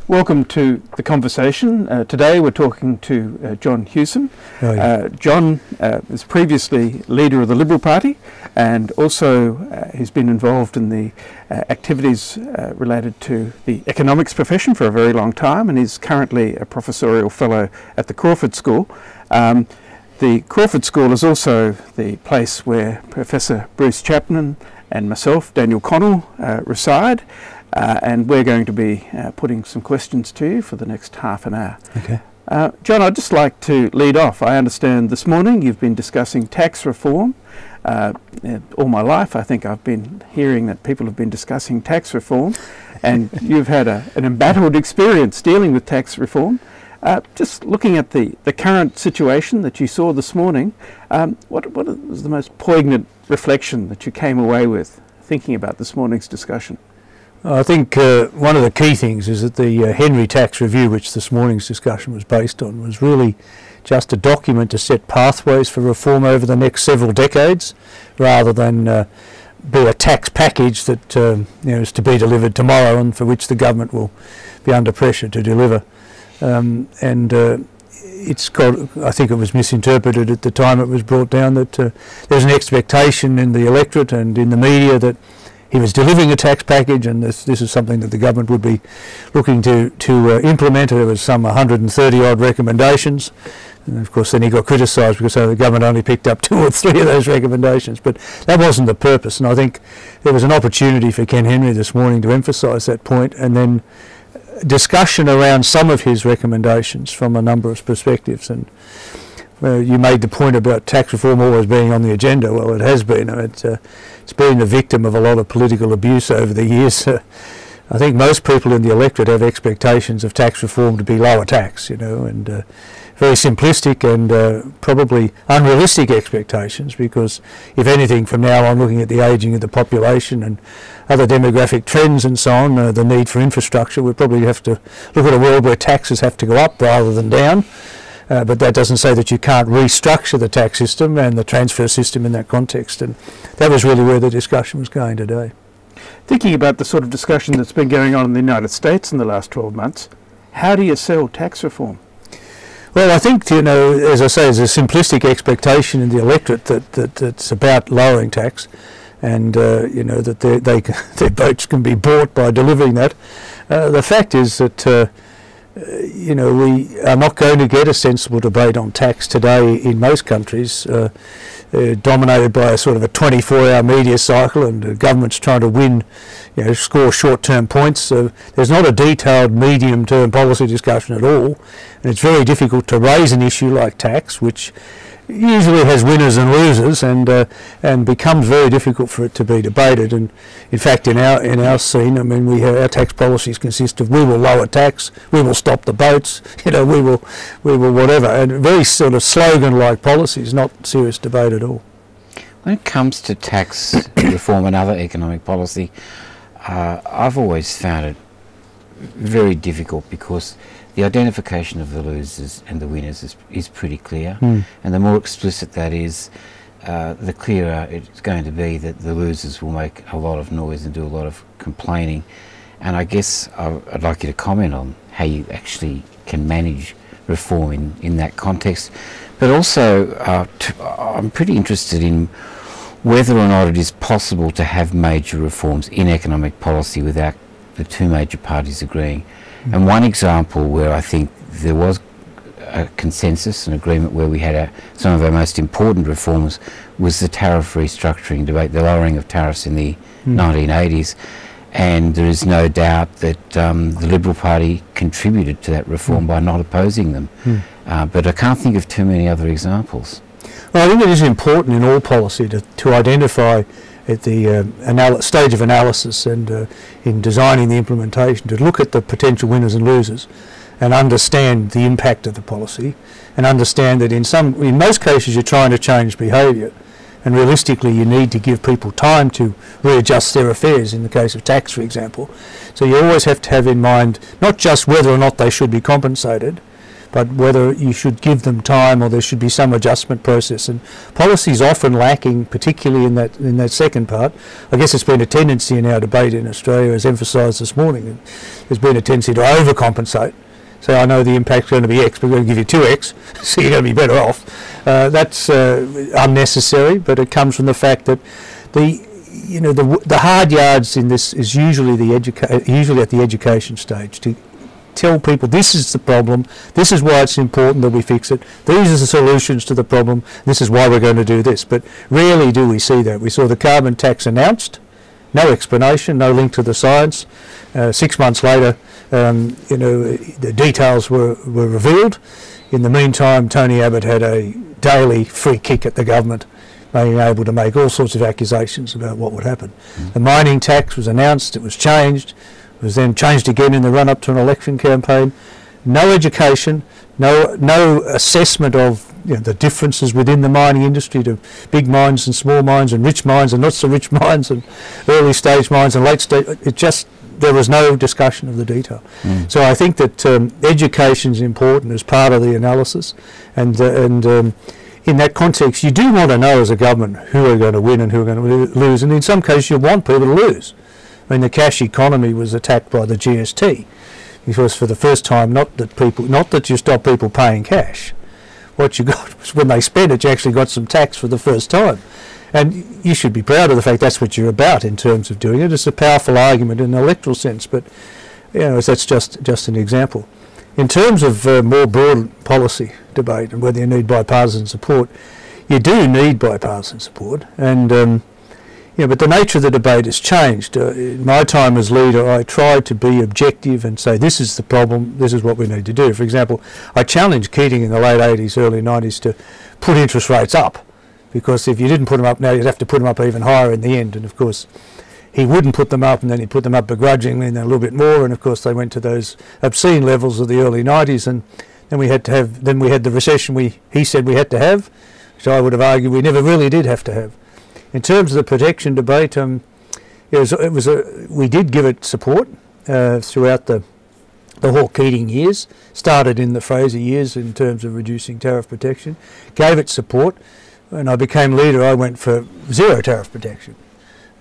Welcome to the conversation. Today we're talking to John Hewson. Oh, yeah. John is previously leader of the Liberal Party, and also he's been involved in the activities related to the economics profession for a very long time, and he's currently a professorial fellow at the Crawford School. The Crawford School is also the place where Professor Bruce Chapman and myself, Daniel Connell, reside. And we're going to be putting some questions to you for the next half an hour. Okay. John, I'd just like to lead off. I understand this morning you've been discussing tax reform. All my life I think I've been hearing that people have been discussing tax reform, and you've had an embattled experience dealing with tax reform. Just looking at the current situation that you saw this morning, what was the most poignant reflection that you came away with thinking about this morning's discussion? I think one of the key things is that the Henry Tax Review, which this morning's discussion was based on, was really just a document to set pathways for reform over the next several decades, rather than be a tax package that is to be delivered tomorrow and for which the government will be under pressure to deliver. It's got, I think it was misinterpreted at the time it was brought down, that there's an expectation in the electorate and in the media that he was delivering a tax package, and this is something that the government would be looking to implement. There was some 130 odd recommendations, and of course then he got criticised because the government only picked up 2 or 3 of those recommendations. But that wasn't the purpose, and I think there was an opportunity for Ken Henry this morning to emphasise that point, and then discussion around some of his recommendations from a number of perspectives. And you made the point about tax reform always being on the agenda. Well, it has been. It's been the victim of a lot of political abuse over the years. I think most people in the electorate have expectations of tax reform to be lower tax, and very simplistic and probably unrealistic expectations, because if anything, from now on, looking at the ageing of the population and other demographic trends and so on, the need for infrastructure, we probably have to look at a world where taxes have to go up rather than down. But that doesn't say that you can't restructure the tax system and the transfer system in that context, and that was really where the discussion was going today. Thinking about the sort of discussion that's been going on in the United States in the last 12 months, how do you sell tax reform? Well, I think, as I say, there's a simplistic expectation in the electorate that it's about lowering tax, and that their votes can be bought by delivering that. The fact is that we are not going to get a sensible debate on tax today in most countries, dominated by a sort of a 24-hour media cycle, and the government's trying to win, score short-term points. So there's not a detailed medium-term policy discussion at all, and it's very difficult to raise an issue like tax, which usually has winners and losers, and becomes very difficult for it to be debated. And in fact, in our scene, I mean, our tax policies consist of: we will lower tax, we will stop the boats, we will whatever, and very sort of slogan-like policies, not serious debate at all. When it comes to tax reform and other economic policy, I've always found it very difficult, because the identification of the losers and the winners is pretty clear, and the more explicit that is, the clearer it's going to be that the losers will make a lot of noise and do a lot of complaining. And I guess I'd like you to comment on how you actually can manage reform in that context. But also, I'm pretty interested in whether or not it is possible to have major reforms in economic policy without the 2 major parties agreeing. And one example where I think there was a consensus, an agreement, where we had some of our most important reforms, was the tariff restructuring debate, the lowering of tariffs in the 1980s. And there is no doubt that the Liberal Party contributed to that reform by not opposing them. But I can't think of too many other examples. Well, I think it is important in all policy to identify at the stage of analysis and in designing the implementation, to look at the potential winners and losers and understand the impact of the policy, and understand that in most cases you're trying to change behaviour, and realistically you need to give people time to readjust their affairs, in the case of tax, for example. So you always have to have in mind not just whether or not they should be compensated, but whether you should give them time or there should be some adjustment process. And policy is often lacking, particularly in that second part. I guess it's been a tendency in our debate in Australia, as emphasised this morning, there's been a tendency to overcompensate. So I know the impact's going to be X, but we're going to give you 2X, so you're going to be better off. That's unnecessary, but it comes from the fact that the hard yards in this is usually usually at the education stage, to tell people this is the problem, this is why it's important that we fix it, these are the solutions to the problem, this is why we're going to do this. But rarely do we see that. We saw the carbon tax announced, no explanation, no link to the science. 6 months later, the details were revealed. In the meantime, Tony Abbott had a daily free kick at the government, being able to make all sorts of accusations about what would happen. The mining tax was announced, it was changed, it was then changed again in the run-up to an election campaign. No education, no assessment of the differences within the mining industry to big mines and small mines and rich mines and not so rich mines and early stage mines and late stage. There was no discussion of the detail. So I think that education is important as part of the analysis, and in that context you do want to know as a government who are going to win and who are going to lose, and in some cases you want people to lose. I mean, the cash economy was attacked by the GST because for the first time, not that you stop people paying cash. What you got was when they spend it, you actually got some tax for the first time. And you should be proud of the fact that's what you're about in terms of doing it. It's a powerful argument in an electoral sense, but that's just an example. In terms of more broad policy debate and whether you need bipartisan support, you do need bipartisan support, and but the nature of the debate has changed. In my time as leader, I tried to be objective and say this is the problem, this is what we need to do. For example, I challenged Keating in the late 80s, early 90s to put interest rates up, because if you didn't put them up now, you'd have to put them up even higher in the end. And of course, he wouldn't put them up, and then he put them up begrudgingly, and then a little bit more. And of course, they went to those obscene levels of the early 90s, and then we had the recession he said we had to have, which I would have argued we never really did have to have. In terms of the protection debate, we did give it support throughout the Hawke-Keating years. Started in the Fraser years in terms of reducing tariff protection. Gave it support. When I became leader, I went for zero tariff protection.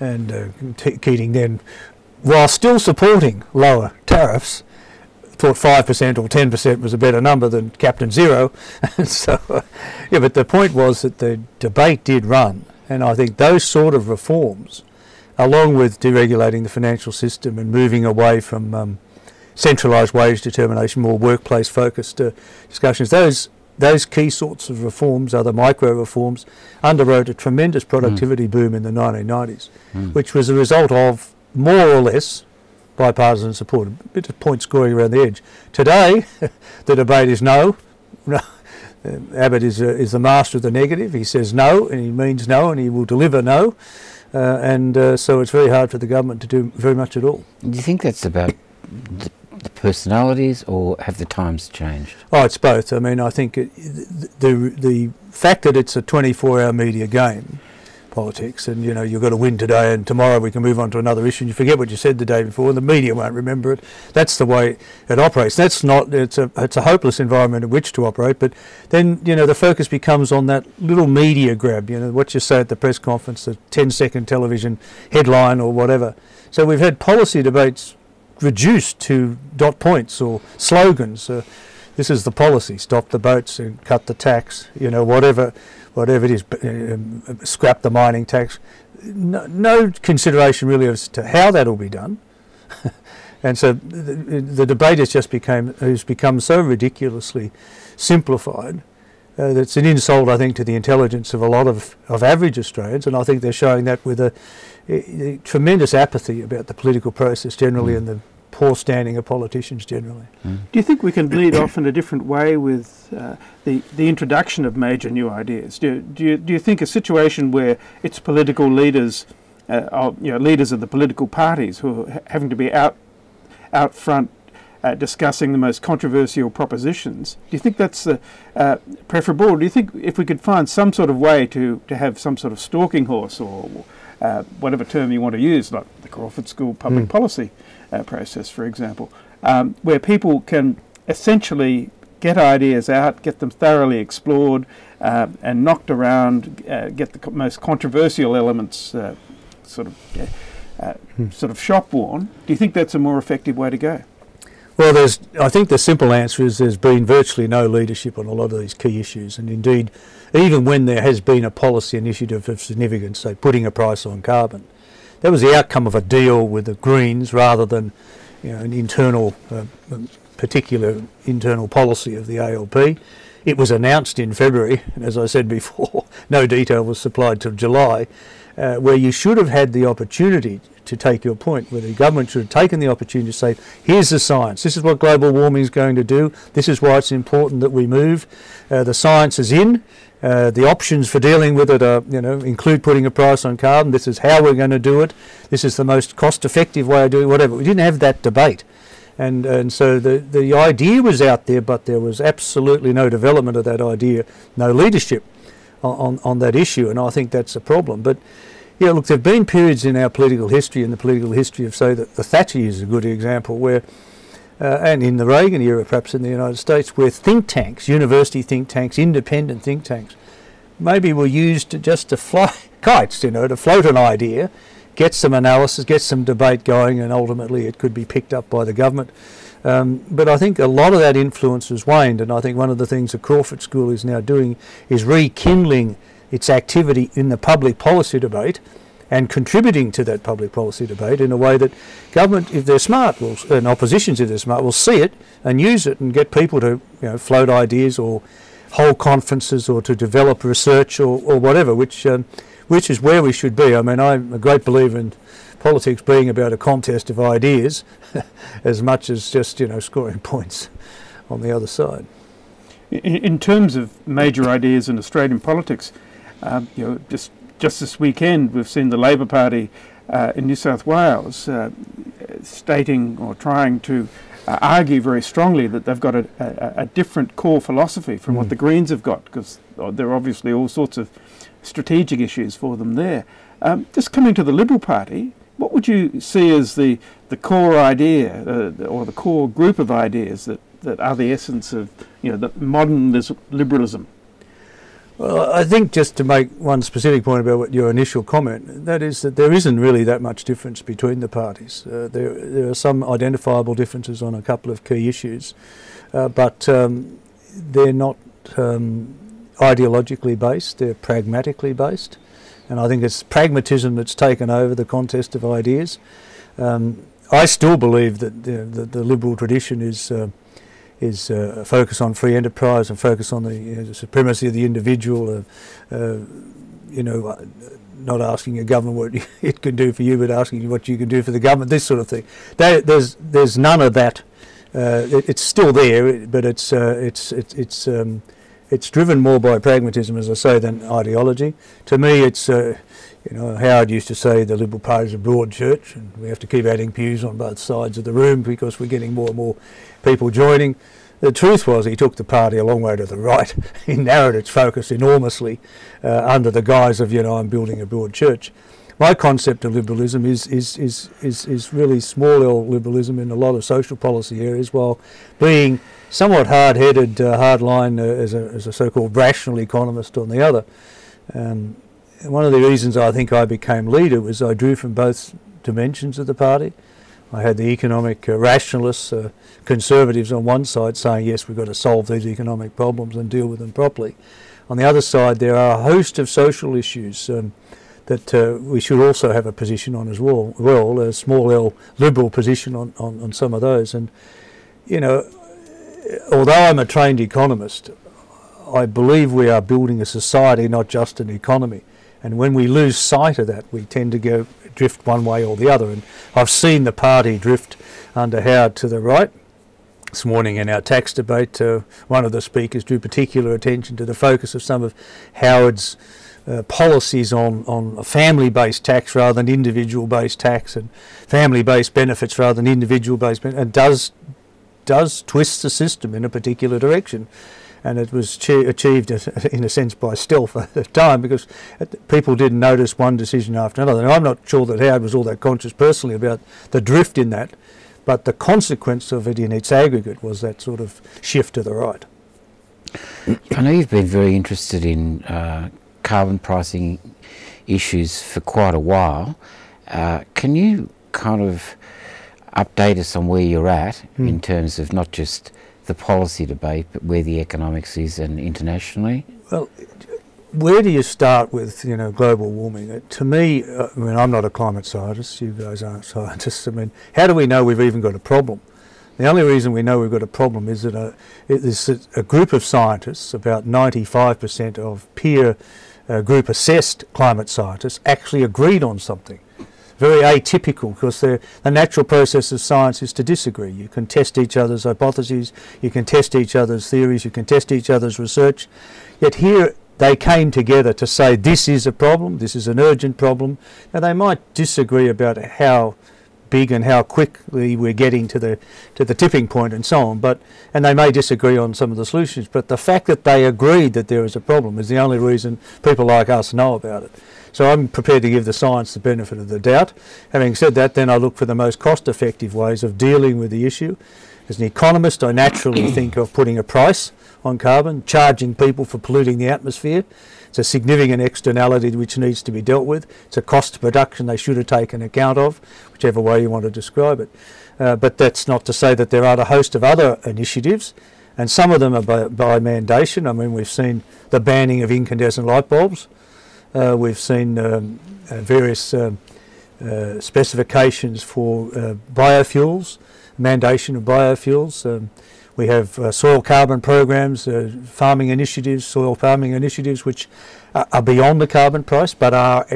And Keating then, while still supporting lower tariffs, thought 5% or 10% was a better number than Captain Zero. So, but the point was that the debate did run. And I think those sort of reforms, along with deregulating the financial system and moving away from centralised wage determination, more workplace-focused discussions, those key sorts of reforms, other micro reforms, underwrote a tremendous productivity boom in the 1990s, which was a result of more or less bipartisan support, a bit of point scoring around the edge. Today, the debate is no. Abbott is the master of the negative. He says no, and he means no, and he will deliver no. So it's very hard for the government to do very much at all. Do you think that's about the personalities, or have the times changed? Oh, it's both. I mean, I think the fact that it's a 24-hour media game, politics, and you've got to win today and tomorrow we can move on to another issue and you forget what you said the day before and the media won't remember it. That's the way it operates. It's a hopeless environment in which to operate, but then the focus becomes on that little media grab, what you say at the press conference, the 10-second television headline or whatever. So we've had policy debates reduced to dot points or slogans. This is the policy: stop the boats and cut the tax, whatever it is, scrap the mining tax. No consideration really as to how that will be done. And so the debate has become so ridiculously simplified that it's an insult, I think, to the intelligence of a lot of average Australians, and I think they're showing that with a tremendous apathy about the political process generally and the poor standing of politicians generally. Do you think we can lead off in a different way with the introduction of major new ideas? Do you think a situation where it's political leaders, leaders of the political parties who are having to be out front discussing the most controversial propositions, do you think that's preferable? Or do you think if we could find some sort of way to have some sort of stalking horse or whatever term you want to use, like the Crawford School public policy process, for example, where people can essentially get ideas out, get them thoroughly explored and knocked around, get the most controversial elements sort of shop worn? Do you think that's a more effective way to go? Well, I think the simple answer is there's been virtually no leadership on a lot of these key issues, and indeed, even when there has been a policy initiative of significance, say putting a price on carbon, that was the outcome of a deal with the Greens rather than, you know, an internal, particular internal policy of the ALP. It was announced in February, and as I said before, no detail was supplied till July, where you should have had the opportunity to take your point, where the government should have taken the opportunity to say, here's the science, this is what global warming is going to do, this is why it's important that we move, the science is in, the options for dealing with it are, you know, include putting a price on carbon, this is how we're going to do it, this is the most cost-effective way of doing it, whatever. We didn't have that debate. And so the idea was out there, but there was absolutely no development of that idea, no leadership on that issue, and I think that's a problem. But yeah, look, there have been periods in our political history, in the political history of, say, the Thatcher is a good example, where, and in the Reagan era perhaps in the United States, where think tanks, university think tanks, independent think tanks, maybe were used just to fly kites, you know, to float an idea, get some analysis, get some debate going, and ultimately it could be picked up by the government. But I think a lot of that influence has waned, and I think one of the things the Crawford School is now doing is rekindling its activity in the public policy debate and contributing to that public policy debate in a way that government, if they're smart, will, and oppositions, if they're smart, will see it and use it and get people to, you know, float ideas or hold conferences or to develop research or whatever, which is where we should be. I mean, I'm a great believer in politics being about a contest of ideas as much as just, you know, scoring points on the other side. In terms of major ideas in Australian politics, you know, just this weekend we've seen the Labor Party in New South Wales stating or trying to argue very strongly that they've got a different core philosophy from what the Greens have got, because there are obviously all sorts of strategic issues for them there. Just coming to the Liberal Party, what would you see as the core idea or the core group of ideas that are the essence of, you know, the modern liberalism? Well, I think just to make one specific point about what your initial comment, that is that there isn't really that much difference between the parties. There are some identifiable differences on a couple of key issues, but they're not ideologically based, they're pragmatically based, and I think it's pragmatism that's taken over the contest of ideas. I still believe that the liberal tradition is a focus on free enterprise and focus on the supremacy of the individual, you know, not asking a government what it can do for you, but asking you what you can do for the government, this sort of thing. There's none of that. It's still there, but it's driven more by pragmatism, as I say, than ideology. To me, it's you know, Howard used to say the Liberal Party is a broad church, and we have to keep adding pews on both sides of the room because we're getting more and more people joining. The truth was he took the party a long way to the right. He narrowed its focus enormously under the guise of, you know, I'm building a broad church. My concept of liberalism is really small L liberalism in a lot of social policy areas, while being somewhat hard-headed, hardline as a so-called rational economist on the other. One of the reasons I think I became leader was I drew from both dimensions of the party. I had the economic rationalists, conservatives on one side saying, yes, we've got to solve these economic problems and deal with them properly. On the other side, there are a host of social issues that we should also have a position on as well, a small L liberal position on some of those. And, you know, although I'm a trained economist, I believe we are building a society, not just an economy. And when we lose sight of that, we tend to drift one way or the other. And I've seen the party drift under Howard to the right. This morning in our tax debate, one of the speakers drew particular attention to the focus of some of Howard's policies on a family-based tax rather than individual-based tax, and family-based benefits rather than individual-based benefits, and does twist the system in a particular direction. And it was achieved in a sense by stealth at the time, because people didn't notice one decision after another. And I'm not sure that Howard was all that conscious personally about the drift in that, but the consequence of it in its aggregate was that sort of shift to the right. I know you've been very interested in carbon pricing issues for quite a while. Can you kind of update us on where you're at in terms of not just the policy debate, but where the economics is and internationally? Well, where do you start with, you know, global warming? To me, I mean, I'm not a climate scientist, you guys aren't scientists. I mean, how do we know we've even got a problem? The only reason we know we've got a problem is that a group of scientists, about 95% of peer group assessed climate scientists, actually agreed on something. Very atypical, because the natural process of science is to disagree. You can test each other's hypotheses, you can test each other's theories, you can test each other's research. Yet here they came together to say this is a problem, this is an urgent problem. Now they might disagree about how big and how quickly we're getting to the tipping point and so on, and they may disagree on some of the solutions, but the fact that they agreed that there is a problem is the only reason people like us know about it. So I'm prepared to give the science the benefit of the doubt. Having said that, then I look for the most cost-effective ways of dealing with the issue. As an economist, I naturally think of putting a price on carbon, charging people for polluting the atmosphere. It's a significant externality which needs to be dealt with. It's a cost of production they should have taken account of, whichever way you want to describe it. But that's not to say that there aren't a host of other initiatives, and some of them are by mandation. I mean, we've seen the banning of incandescent light bulbs. We've seen various specifications for biofuels, mandation of biofuels. We have soil carbon programs, farming initiatives, soil farming initiatives, which are beyond the carbon price, but are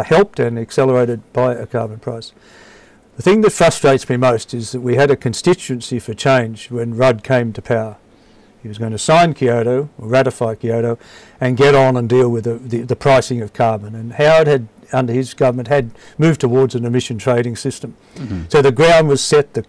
helped and accelerated by a carbon price. The thing that frustrates me most is that we had a constituency for change when Rudd came to power. He was going to sign Kyoto, or ratify Kyoto, and get on and deal with the pricing of carbon. And Howard had, under his government, had moved towards an emission trading system. So the ground was set, the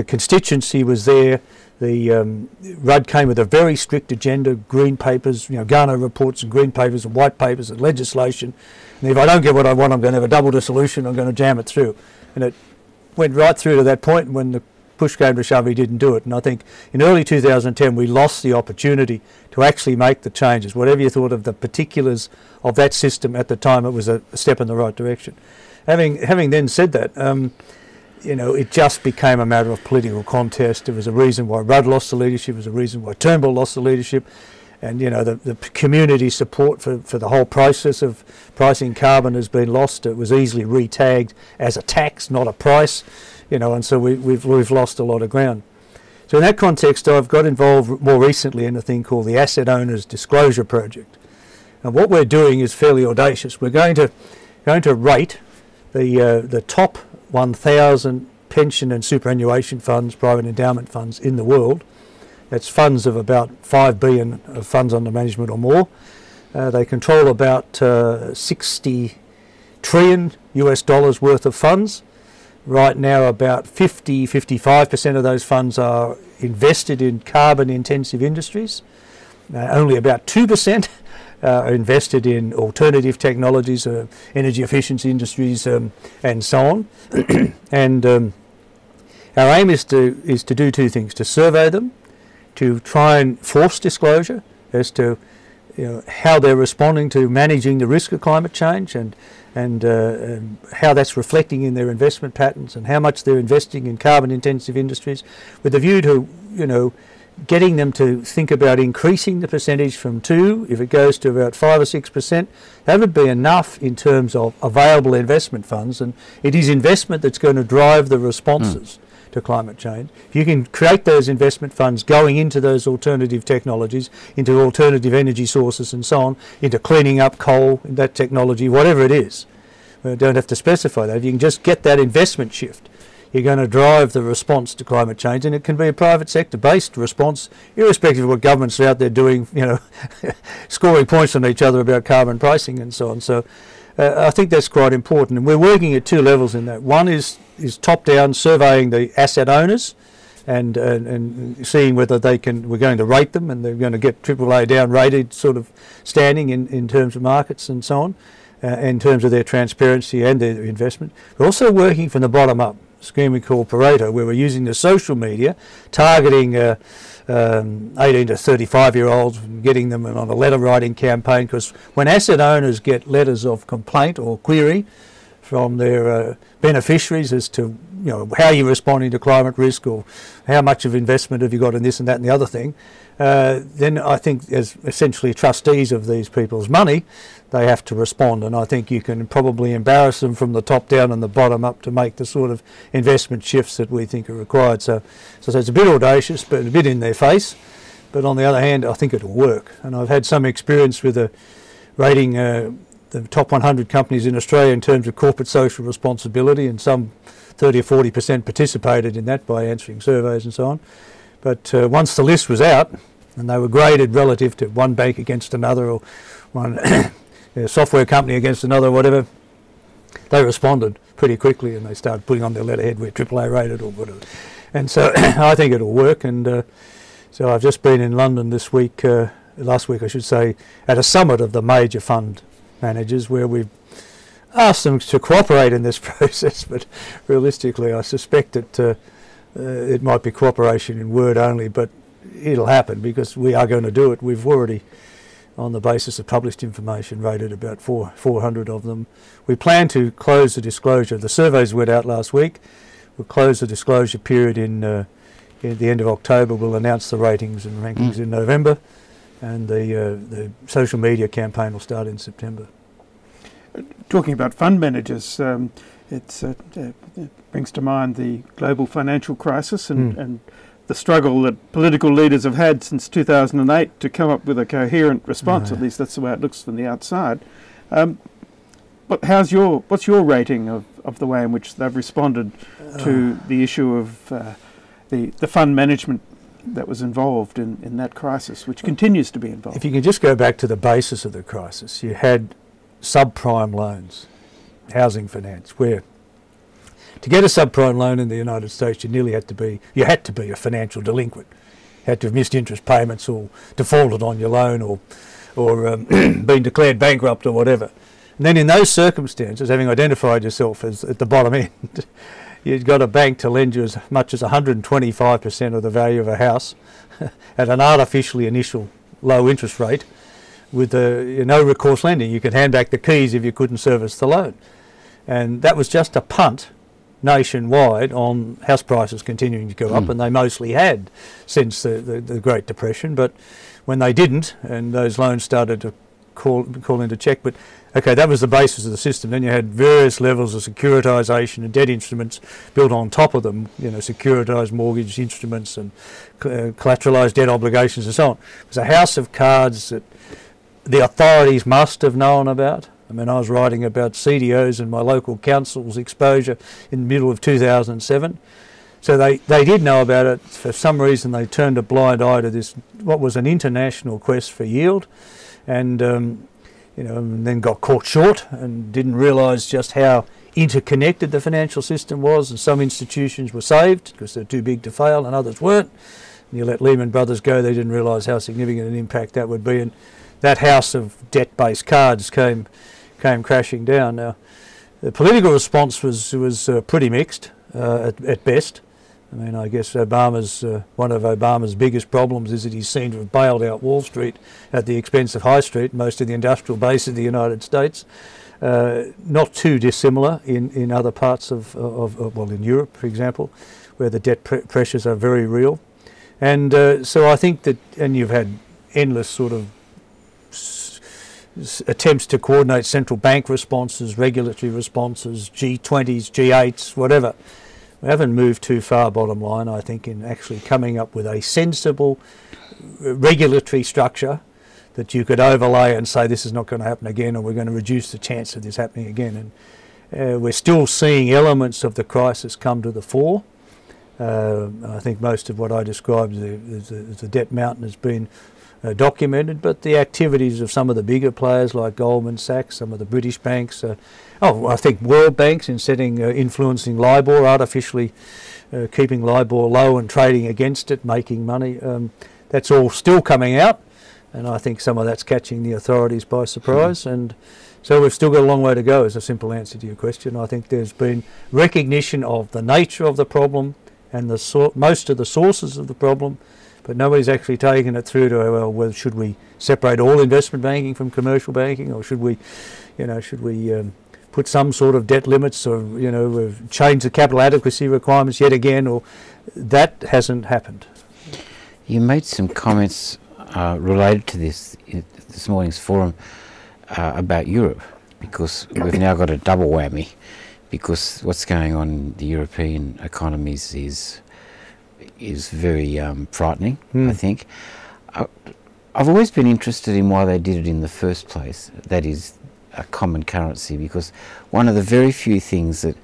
constituency was there. Rudd came with a very strict agenda, green papers, you know, Garner reports and green papers and white papers and legislation. And if I don't get what I want, I'm going to have a double dissolution, I'm going to jam it through. And it went right through to that point, when the push came to shove, he didn't do it. And I think in early 2010 we lost the opportunity to actually make the changes. Whatever you thought of the particulars of that system at the time, it was a step in the right direction. Having then said that, you know, it just became a matter of political contest. There was a reason why Rudd lost the leadership, there was a reason why Turnbull lost the leadership, and you know, the community support for the whole process of pricing carbon has been lost. It was easily re-tagged as a tax, not a price. You know, and so we've lost a lot of ground. So in that context, I've got involved more recently in a thing called the Asset Owners Disclosure Project. And what we're doing is fairly audacious. We're going to rate the top 1,000 pension and superannuation funds, private endowment funds in the world. That's funds of about 5 billion of funds under management or more. They control about 60 trillion US dollars worth of funds. Right now, about 55% of those funds are invested in carbon-intensive industries. Only about 2% are invested in alternative technologies, energy efficiency industries, and so on. And our aim is to do two things: to survey them, to try and force disclosure as to, you know, how they're responding to managing the risk of climate change, and how that's reflecting in their investment patterns, and how much they're investing in carbon-intensive industries, with a view to, you know, getting them to think about increasing the percentage from 2, if it goes to about 5 or 6%, that would be enough in terms of available investment funds, and it is investment that's going to drive the responses to climate change. If you can create those investment funds going into those alternative technologies, into alternative energy sources and so on, into cleaning up coal, that technology, whatever it is, we don't have to specify that. If you can just get that investment shift, you're going to drive the response to climate change, and it can be a private sector based response, irrespective of what governments are out there doing, you know, scoring points on each other about carbon pricing and so on. So I think that's quite important, and we're working at 2 levels in that. One is top down, surveying the asset owners and seeing whether they can, we're going to rate them, and they're going to get AAA down rated sort of standing in terms of markets and so on, in terms of their transparency and their investment. We're also working from the bottom up, a scheme we call Pareto, where we're using the social media, targeting 18 to 35-year-olds, getting them on a letter writing campaign, because when asset owners get letters of complaint or query from their beneficiaries as to, you know, how you're responding to climate risk, or how much of investment have you got in this and that and the other thing, then I think as essentially trustees of these people's money, they have to respond. And I think you can probably embarrass them from the top down and the bottom up to make the sort of investment shifts that we think are required. So it's a bit audacious, but a bit in their face. But on the other hand, I think it'll work. And I've had some experience with rating the top 100 companies in Australia in terms of corporate social responsibility, and some 30 or 40% participated in that by answering surveys and so on. But once the list was out and they were graded relative to one bank against another, or one software company against another, or whatever, they responded pretty quickly, and they started putting on their letterhead, we're AAA rated or whatever. And so I think it'll work. And so I've just been in London this week, last week I should say, at a summit of the major fund managers, where we've asked them to cooperate in this process, but realistically I suspect that it might be cooperation in word only, but it'll happen because we are going to do it. We've already, on the basis of published information, rated about 400 of them. We plan to close the disclosure. The surveys went out last week. We'll close the disclosure period in the end of October. We'll announce the ratings and rankings in November, and the social media campaign will start in September. Talking about fund managers, it brings to mind the global financial crisis and the struggle that political leaders have had since 2008 to come up with a coherent response. At least that's the way it looks from the outside. But what's your rating of the way in which they've responded to the issue of the fund management that was involved in that crisis, which continues to be involved? If you can just go back to the basis of the crisis, you had subprime loans, housing finance, where to get a subprime loan in the United States, you had to be a financial delinquent. You had to have missed interest payments, or defaulted on your loan, or been declared bankrupt or whatever. And then in those circumstances, having identified yourself as at the bottom end, you've got a bank to lend you as much as 125% of the value of a house at an artificially initial low interest rate, with no recourse lending. You could hand back the keys if you couldn't service the loan. And that was just a punt nationwide on house prices continuing to go up, and they mostly had since the Great Depression. But when they didn't, and those loans started to call into check, but okay, that was the basis of the system. Then you had various levels of securitisation and debt instruments built on top of them, securitised mortgage instruments and collateralised debt obligations and so on. It was a house of cards that the authorities must have known about. I mean, I was writing about CDOs and my local council's exposure in the middle of 2007. So they did know about it. For some reason, they turned a blind eye to this, what was an international quest for yield, and and then got caught short and didn't realise just how interconnected the financial system was. And some institutions were saved because they're too big to fail, and others weren't. And you let Lehman Brothers go, they didn't realise how significant an impact that would be. And that house of debt-based cards came crashing down. Now, the political response was pretty mixed at best. I mean, I guess one of Obama's biggest problems is that he's seen to have bailed out Wall Street at the expense of High Street, most of the industrial base of the United States. Not too dissimilar in other parts well, in Europe, for example, where the debt pressures are very real. And so I think that, and you've had endless sort of attempts to coordinate central bank responses, regulatory responses, G20s, G8s, whatever. We haven't moved too far, bottom line, I think, in actually coming up with a sensible regulatory structure that you could overlay and say this is not going to happen again, or we're going to reduce the chance of this happening again. And we're still seeing elements of the crisis come to the fore. I think most of what I described as the debt mountain has been documented, but the activities of some of the bigger players like Goldman Sachs, some of the British banks, I think World Banks in influencing LIBOR, artificially keeping LIBOR low and trading against it, making money, that's all still coming out, and I think some of that's catching the authorities by surprise. And so we've still got a long way to go, is a simple answer to your question. I think there's been recognition of the nature of the problem and most of the sources of the problem, but nobody's actually taken it through to, well, should we separate all investment banking from commercial banking, or should we put some sort of debt limits, or change the capital adequacy requirements yet again, or that hasn't happened. You made some comments related to this morning's forum about Europe, because we've now got a double whammy, because what's going on in the European economies is very frightening, I think. I've always been interested in why they did it in the first place, that is a common currency, because one of the very few things that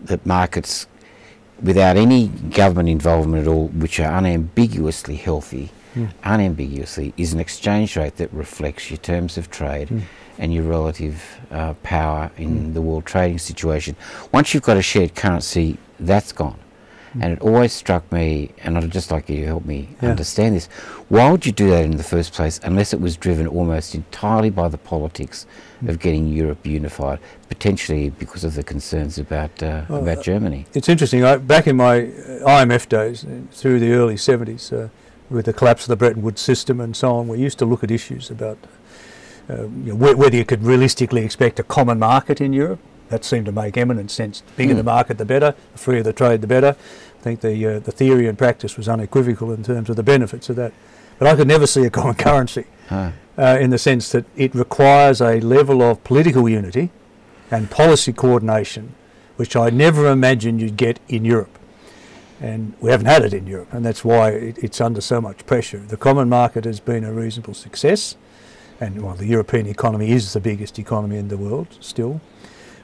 that markets, without any government involvement at all, which are unambiguously healthy, unambiguously, is an exchange rate that reflects your terms of trade and your relative power in the world trading situation. Once you've got a shared currency, that's gone. And it always struck me, and I'd just like you to help me understand this, why would you do that in the first place unless it was driven almost entirely by the politics of getting Europe unified, potentially because of the concerns about Germany? It's interesting. Back in my IMF days, through the early 70s, with the collapse of the Bretton Woods system and so on, we used to look at issues about whether you could realistically expect a common market in Europe. That seemed to make eminent sense. The bigger the market, the better. The freer the trade, the better. I think the theory and practice was unequivocal in terms of the benefits of that. But I could never see a common currency in the sense that it requires a level of political unity and policy coordination, which I never imagined you'd get in Europe. And we haven't had it in Europe, and that's why it's under so much pressure. The common market has been a reasonable success, and the European economy is the biggest economy in the world still.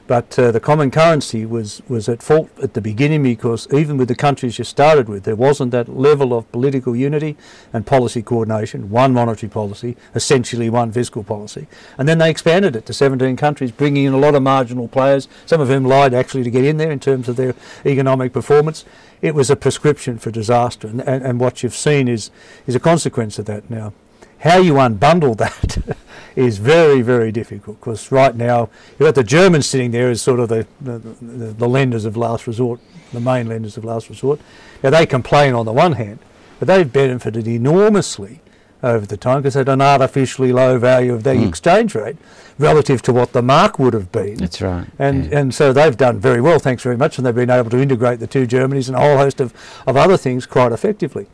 But the common currency was at fault at the beginning, because even with the countries you started with, there wasn't that level of political unity and policy coordination, one monetary policy, essentially one fiscal policy. And then they expanded it to 17 countries, bringing in a lot of marginal players, some of whom lied actually to get in there in terms of their economic performance. It was a prescription for disaster, and what you've seen is a consequence of that now. How you unbundle that is very, very difficult, because right now you've got the Germans sitting there as sort of the lenders of last resort, the main lenders of last resort. Now they complain on the one hand, but they've benefited enormously over the time, because they had an artificially low value of their exchange rate relative to what the mark would have been. That's right. And so they've done very well, thanks very much, and they've been able to integrate the two Germanys and a whole host of other things quite effectively.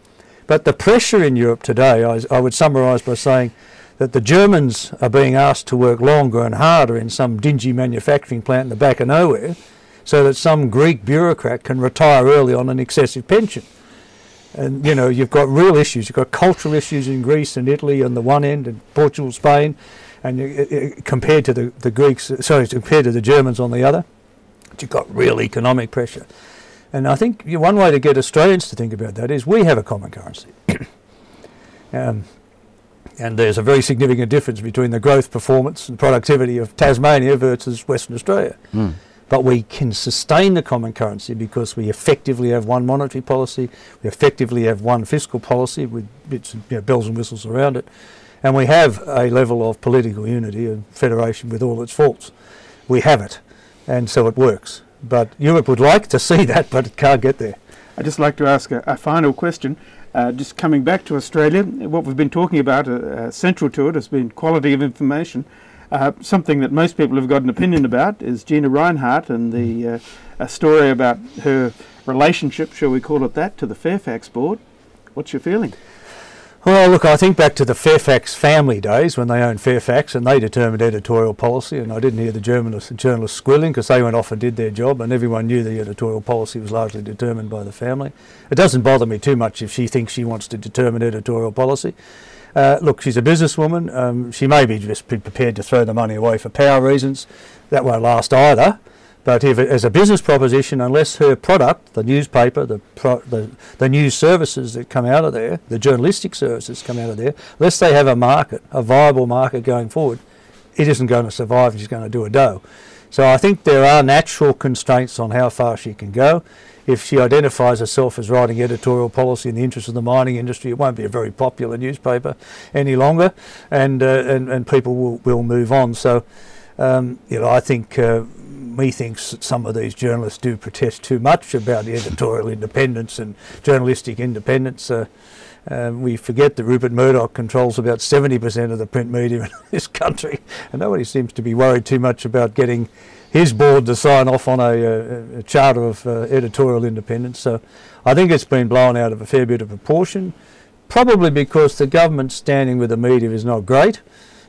But the pressure in Europe today, I would summarise by saying that the Germans are being asked to work longer and harder in some dingy manufacturing plant in the back of nowhere, so that some Greek bureaucrat can retire early on an excessive pension. And you've got real issues. You've got cultural issues in Greece and Italy on the one end, and Portugal, Spain, and compared to compared to the Germans on the other, but you've got real economic pressure. And I think one way to get Australians to think about that is we have a common currency. And there's a very significant difference between the growth, performance and productivity of Tasmania versus Western Australia. But we can sustain the common currency because we effectively have one monetary policy, we effectively have one fiscal policy with bits of bells and whistles around it, and we have a level of political unity and federation with all its faults. We have it, and so it works. But Europe would like to see that, but it can't get there. I'd just like to ask a final question. Just coming back to Australia, what we've been talking about, central to it, has been quality of information. Something that most people have got an opinion about is Gina Rinehart and the story about her relationship, shall we call it that, to the Fairfax board. What's your feeling? Well, look, I think back to the Fairfax family days when they owned Fairfax and they determined editorial policy, and I didn't hear the journalists squealing because they went off and did their job, and everyone knew the editorial policy was largely determined by the family. It doesn't bother me too much if she thinks she wants to determine editorial policy. Look, she's a businesswoman. She may be just prepared to throw the money away for power reasons. That won't last either. But if it, as a business proposition, unless her product, the newspaper, the news services that come out of there, the journalistic services come out of there, unless they have a market, a viable market going forward, it isn't going to survive and she's going to do a dough. So I think there are natural constraints on how far she can go. If she identifies herself as writing editorial policy in the interest of the mining industry, it won't be a very popular newspaper any longer, and people will move on. So, I think methinks that some of these journalists do protest too much about editorial independence and journalistic independence. We forget that Rupert Murdoch controls about 70% of the print media in this country, and nobody seems to be worried too much about getting his board to sign off on a charter of editorial independence. So I think it's been blown out of a fair bit of proportion, probably because the government's standing with the media is not great,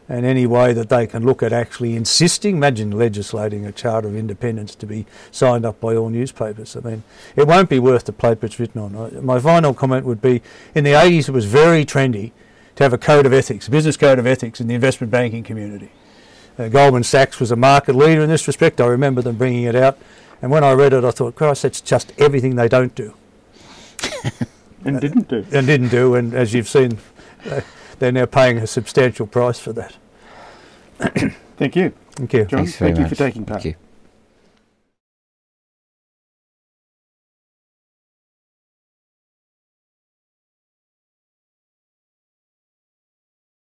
and any way that they can look at actually insisting, imagine legislating a charter of independence to be signed up by all newspapers. I mean, it won't be worth the paper it's written on. My final comment would be, in the 80s it was very trendy to have a code of ethics, a business code of ethics in the investment banking community. Goldman Sachs was a market leader in this respect. I remember them bringing it out, and when I read it I thought, Christ, that's just everything they don't do. And didn't do. And didn't do, and as you've seen, they're now paying a substantial price for that. Thank you. Thank you. John, Thanks very thank you much. for taking part. Thank you.